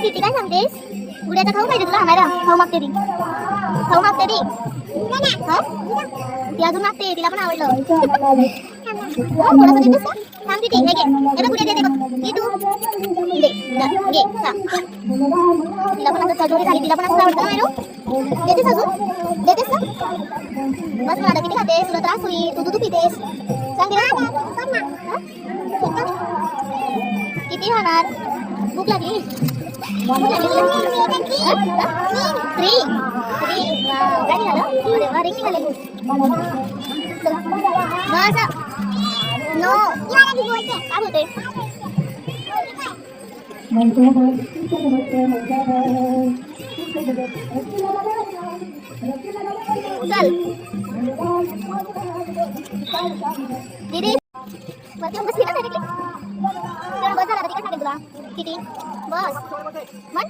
किती काय सांगतेस? गुड्याचा खाऊ पाहिजे तुला आणायला. खाऊ मागते ती. खाऊ मागते ती. हा? ती अजून मागते. तिला पण आवडलं. थोडंसं देतेस का? थांब ती. हे घे. हे बघ गुड्या देते बघ. घे तू. दे. घे. खा. तिला पण असं चटोरी झाली. तिला पण असं आवडतं ना मॅडम? देतेस अजून? देतेस का? बस मला किती खातेस? तुला त्रास होईल. तू दूध पितेस. सांग दे. किती खाणार? भूक लागली. भूक लागली तुला? 3 काय निघालं? अरे वा रिंग निघाले. बस नो काय बोलते? चल दीदी वरती बस ना डायरेक्टली. बस झाला. किती तुला? किती? बस म्हण.